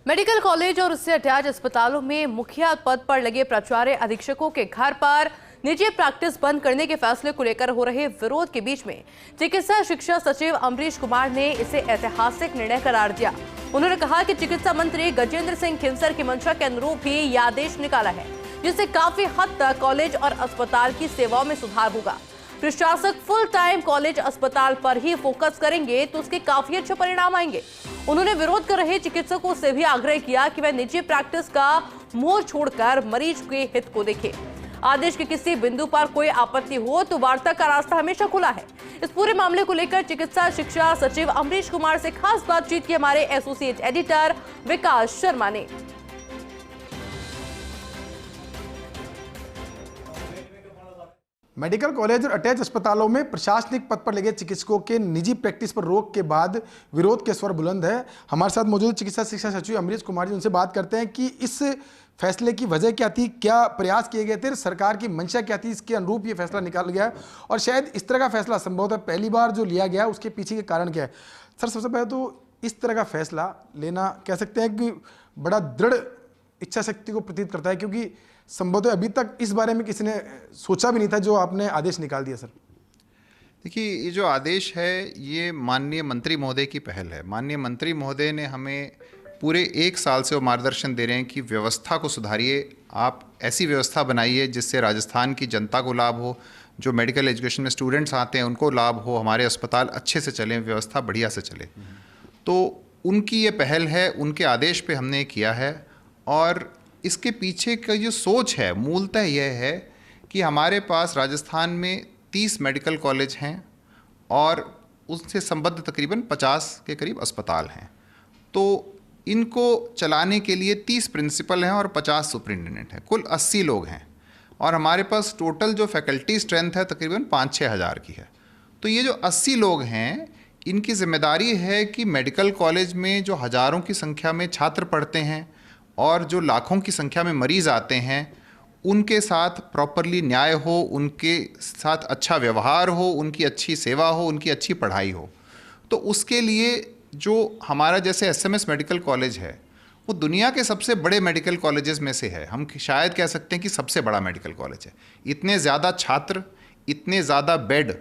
Medical college और उससे attach अस्पतालों में मुखिया पद पर लगे प्राचार्य अधीक्षकों के घर पर निजी प्रैक्टिस बंद करने के फैसले को लेकर हो रहे विरोध के बीच में चिकित्सा शिक्षा सचिव अमरीश कुमार ने इसे ऐतिहासिक निर्णय करार दिया। उन्होंने कहा कि चिकित्सा मंत्री गजेंद्र सिंह खिंसर की मंशा के अनुरूप ही यह आदेश निकाला है, जिससे काफी हद तक कॉलेज और अस्पताल की सेवाओं में सुधार होगा। प्रशासक फुल टाइम कॉलेज अस्पताल पर ही फोकस करेंगे तो उसके काफी अच्छे परिणाम आएंगे। उन्होंने विरोध कर रहे चिकित्सकों से भी आग्रह किया कि वह निजी प्रैक्टिस का मोह छोड़कर मरीज के हित को देखें। आदेश के किसी बिंदु पर कोई आपत्ति हो तो वार्ता का रास्ता हमेशा खुला है। इस पूरे मामले को लेकर चिकित्सा शिक्षा सचिव अमरीश कुमार से खास बातचीत की हमारे एसोसिएट एडिटर विकास शर्मा ने। मेडिकल कॉलेज और अटैच अस्पतालों में प्रशासनिक पद पर लगे चिकित्सकों के निजी प्रैक्टिस पर रोक के बाद विरोध के स्वर बुलंद है। हमारे साथ मौजूद चिकित्सा शिक्षा सचिव अमरीश कुमार जी, उनसे बात करते हैं कि इस फैसले की वजह क्या थी, क्या प्रयास किए गए थे, सरकार की मंशा क्या थी, इसके अनुरूप ये फैसला निकाल गया और शायद इस तरह का फैसला संभवतः पहली बार जो लिया गया उसके पीछे के कारण क्या है। सर, सबसे पहले तो इस तरह का फैसला लेना कह सकते हैं कि बड़ा दृढ़ इच्छा शक्ति को प्रतीत करता है, क्योंकि संभवतः अभी तक इस बारे में किसी ने सोचा भी नहीं था जो आपने आदेश निकाल दिया। सर देखिए, ये जो आदेश है ये माननीय मंत्री महोदय की पहल है। माननीय मंत्री महोदय ने हमें पूरे 1 साल से वो मार्गदर्शन दे रहे हैं कि व्यवस्था को सुधारिए, आप ऐसी व्यवस्था बनाइए जिससे राजस्थान की जनता को लाभ हो, जो मेडिकल एजुकेशन में स्टूडेंट्स आते हैं उनको लाभ हो, हमारे अस्पताल अच्छे से चलें, व्यवस्था बढ़िया से चले। तो उनकी ये पहल है, उनके आदेश पे हमने किया है। और इसके पीछे का जो सोच है मूलतः यह है कि हमारे पास राजस्थान में 30 मेडिकल कॉलेज हैं और उससे संबद्ध तकरीबन 50 के करीब अस्पताल हैं। तो इनको चलाने के लिए 30 प्रिंसिपल हैं और 50 सुपरिटेंडेंट हैं, कुल 80 लोग हैं। और हमारे पास टोटल जो फैकल्टी स्ट्रेंथ है तकरीबन 5-6 हज़ार की है। तो ये जो 80 लोग हैं, इनकी जिम्मेदारी है कि मेडिकल कॉलेज में जो हज़ारों की संख्या में छात्र पढ़ते हैं और जो लाखों की संख्या में मरीज़ आते हैं, उनके साथ प्रॉपरली न्याय हो, उनके साथ अच्छा व्यवहार हो, उनकी अच्छी सेवा हो, उनकी अच्छी पढ़ाई हो। तो उसके लिए जो हमारा जैसे एसएमएस मेडिकल कॉलेज है वो दुनिया के सबसे बड़े मेडिकल कॉलेजेस में से है। हम शायद कह सकते हैं कि सबसे बड़ा मेडिकल कॉलेज है। इतने ज़्यादा छात्र, इतने ज़्यादा बेड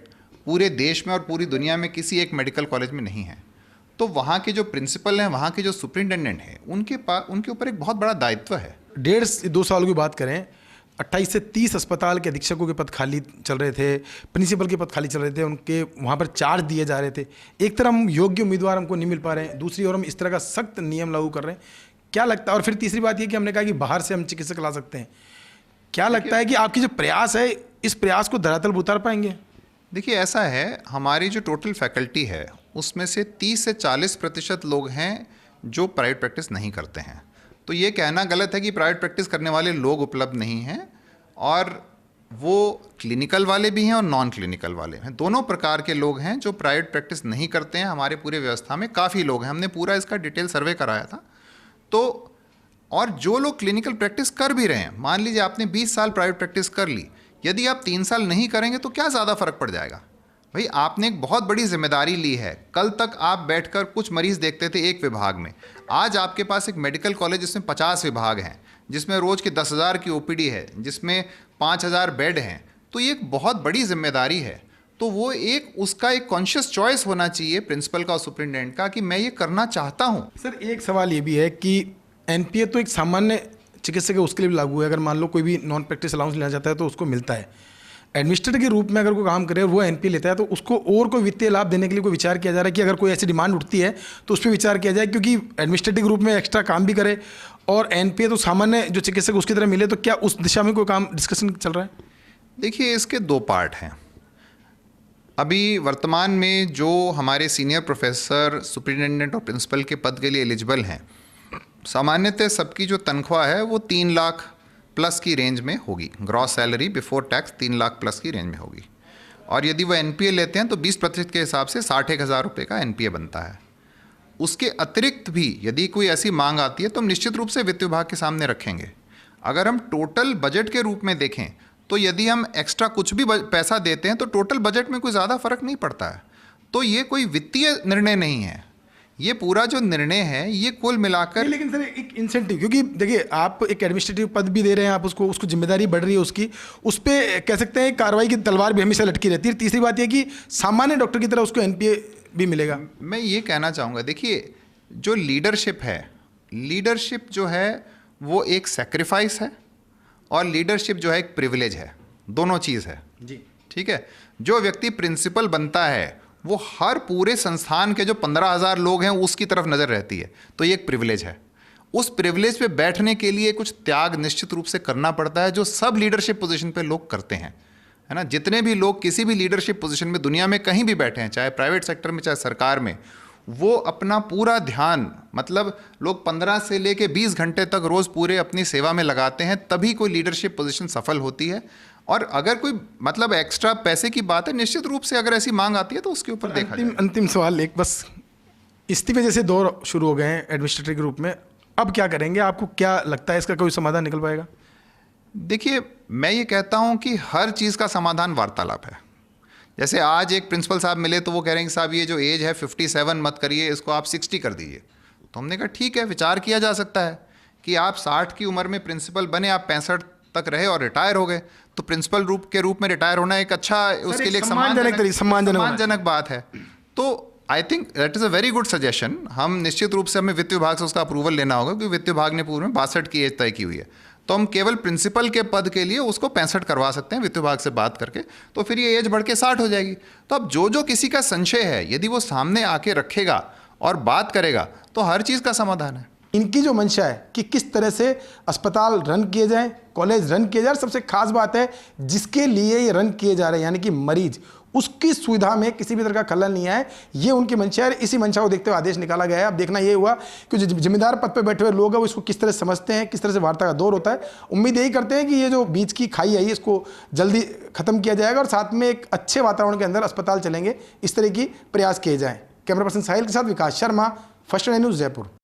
पूरे देश में और पूरी दुनिया में किसी एक मेडिकल कॉलेज में नहीं है। तो वहाँ के जो प्रिंसिपल हैं, वहाँ के जो सुपरिटेंडेंट हैं, उनके ऊपर एक बहुत बड़ा दायित्व है। 1.5-2 साल की बात करें, 28 से 30 अस्पताल के अधीक्षकों के पद खाली चल रहे थे, प्रिंसिपल के पद खाली चल रहे थे, उनके वहाँ पर चार्ज दिए जा रहे थे। एक तरफ हम योग्य उम्मीदवार हमको नहीं मिल पा रहे हैं, दूसरी ओर हम इस तरह का सख्त नियम लागू कर रहे हैं। क्या लगता है, और फिर तीसरी बात ये कि हमने कहा कि बाहर से हम चिकित्सक ला सकते हैं, क्या लगता है कि आपकी जो प्रयास है इस प्रयास को धरातल पर उतार पाएंगे? देखिए, ऐसा है, हमारी जो टोटल फैकल्टी है उसमें से 30 से 40% लोग हैं जो प्राइवेट प्रैक्टिस नहीं करते हैं। तो ये कहना गलत है कि प्राइवेट प्रैक्टिस करने वाले लोग उपलब्ध नहीं हैं, और वो क्लिनिकल वाले भी हैं और नॉन क्लिनिकल वाले हैं। दोनों प्रकार के लोग हैं जो प्राइवेट प्रैक्टिस नहीं करते हैं। हमारे पूरे व्यवस्था में काफ़ी लोग हैं, हमने पूरा इसका डिटेल सर्वे कराया था। तो और जो लोग क्लिनिकल प्रैक्टिस कर भी रहे हैं, मान लीजिए आपने 20 साल प्राइवेट प्रैक्टिस कर ली, यदि आप 3 साल नहीं करेंगे तो क्या ज़्यादा फ़र्क पड़ जाएगा? भाई, आपने एक बहुत बड़ी जिम्मेदारी ली है। कल तक आप बैठकर कुछ मरीज़ देखते थे एक विभाग में, आज आपके पास एक मेडिकल कॉलेज जिसमें 50 विभाग हैं, जिसमें रोज़ की 10,000 की ओपीडी है, जिसमें 5,000 बेड हैं। तो ये एक बहुत बड़ी जिम्मेदारी है। तो वो उसका एक कॉन्शियस चॉइस होना चाहिए प्रिंसिपल का और सुपरिटेंडेंट का कि मैं ये करना चाहता हूँ। सर, एक सवाल ये भी है कि एनपीए तो एक सामान्य चिकित्सक है, उसके लिए भी लागू है। अगर मान लो कोई भी नॉन प्रैक्टिस अलाउंस लेना चाहता है तो उसको मिलता है। एडमिनिस्ट्रेटर के रूप में अगर कोई काम करे और वो एनपीए लेता है तो उसको और कोई वित्तीय लाभ देने के लिए कोई विचार किया जा रहा है कि अगर कोई ऐसी डिमांड उठती है तो उस पर विचार किया जाए, क्योंकि एडमिनिस्ट्रेटिव के रूप में एक्स्ट्रा काम भी करे और एनपीए तो सामान्य जो चिकित्सक उसकी तरह मिले। तो क्या उस दिशा में कोई काम डिस्कशन चल रहा है? देखिए, इसके 2 पार्ट हैं। अभी वर्तमान में जो हमारे सीनियर प्रोफेसर, सुपरिटेंडेंट और प्रिंसिपल के पद के लिए एलिजिबल हैं, सामान्यतः सबकी जो तनख्वाह है वो 3 लाख प्लस की रेंज में होगी। Gross salary before tax 3 lakh plus की रेंज में होगी। और यदि वो एनपीए लेते हैं तो 20% के हिसाब से 61,000 रुपये का एनपीए बनता है। उसके अतिरिक्त भी यदि कोई ऐसी मांग आती है तो हम निश्चित रूप से वित्त विभाग के सामने रखेंगे। अगर हम टोटल बजट के रूप में देखें तो यदि हम एक्स्ट्रा कुछ भी पैसा देते हैं तो टोटल बजट में कोई ज़्यादा फर्क नहीं पड़ता है। तो ये कोई वित्तीय निर्णय नहीं है, ये पूरा जो निर्णय है ये कुल मिलाकर नहीं, लेकिन सर एक इंसेंटिव, क्योंकि देखिए आप एक एडमिनिस्ट्रेटिव पद भी दे रहे हैं, आप उसको जिम्मेदारी बढ़ रही है उसकी, उस पर कह सकते हैं कार्रवाई की तलवार भी हमेशा लटकी रहती है। तीसरी बात यह कि सामान्य डॉक्टर की तरह उसको एनपीए भी मिलेगा। मैं ये कहना चाहूँगा, देखिए जो लीडरशिप है, लीडरशिप जो है वो एक सेक्रीफाइस है और लीडरशिप जो है एक प्रिविलेज है, दोनों चीज़ है जी, ठीक है। जो व्यक्ति प्रिंसिपल बनता है वो हर पूरे संस्थान के जो 15,000 लोग हैं उसकी तरफ नज़र रहती है, तो ये एक प्रिविलेज है। उस प्रिविलेज पे बैठने के लिए कुछ त्याग निश्चित रूप से करना पड़ता है, जो सब लीडरशिप पोजीशन पे लोग करते हैं, है ना। जितने भी लोग किसी भी लीडरशिप पोजीशन में दुनिया में कहीं भी बैठे हैं, चाहे प्राइवेट सेक्टर में चाहे सरकार में, वो अपना पूरा ध्यान, मतलब लोग 15 से लेके 20 घंटे तक रोज़ पूरे अपनी सेवा में लगाते हैं, तभी कोई लीडरशिप पोजीशन सफल होती है। और अगर कोई मतलब एक्स्ट्रा पैसे की बात है, निश्चित रूप से अगर ऐसी मांग आती है तो उसके ऊपर देखा जाए। अंतिम सवाल एक बस, इस्तीफे जैसे दौर शुरू हो गए हैं एडमिनिस्ट्रेटिव के रूप में, अब क्या करेंगे? आपको क्या लगता है इसका कोई समाधान निकल पाएगा? देखिए मैं ये कहता हूँ कि हर चीज़ का समाधान वार्तालाप है। जैसे आज एक प्रिंसिपल साहब मिले तो वो कह रहे हैं कि साहब ये जो एज है 57 मत करिए, इसको आप 60 कर दीजिए। तो हमने कहा ठीक है, विचार किया जा सकता है कि आप 60 की उम्र में प्रिंसिपल बने, आप 65 तक रहे और रिटायर हो गए, तो प्रिंसिपल के रूप में रिटायर होना एक अच्छा, उसके लिए एक सम्मानजनक बात है। तो I think that is a very good suggestion. हम निश्चित रूप से हमें वित्त विभाग से उसका अप्रूवल लेना होगा, क्योंकि वित्त विभाग ने पूर्व में 62 की एज तय की हुई है, तो हम केवल प्रिंसिपल के पद के लिए उसको 65 करवा सकते हैं वित्त विभाग से बात करके, तो फिर ये एज बढ़ के 60 हो जाएगी। तो अब जो किसी का संशय है, यदि वो सामने आके रखेगा और बात करेगा तो हर चीज़ का समाधान है। इनकी जो मंशा है कि किस तरह से अस्पताल रन किए जाएं, कॉलेज रन किए जाए, सबसे खास बात है जिसके लिए ये रन किए जा रहे हैं यानी कि मरीज, उसकी सुविधा में किसी भी तरह का खलल नहीं आए, ये उनकी मंशा है। इसी मंशा को देखते हुए आदेश निकाला गया है। अब देखना ये हुआ कि जो जिम्मेदार पद पर बैठे हुए लोग हैं वो इसको किस तरह से समझते हैं, किस तरह से वार्ता का दौर होता है। उम्मीद यही करते हैं कि ये जो बीच की खाई है इसको जल्दी खत्म किया जाएगा और साथ में एक अच्छे वातावरण के अंदर अस्पताल चलेंगे, इस तरह की प्रयास किए जाएँ। कैमरा पर्सन साहिल के साथ विकास शर्मा, फर्स्ट न्यूज़ जयपुर।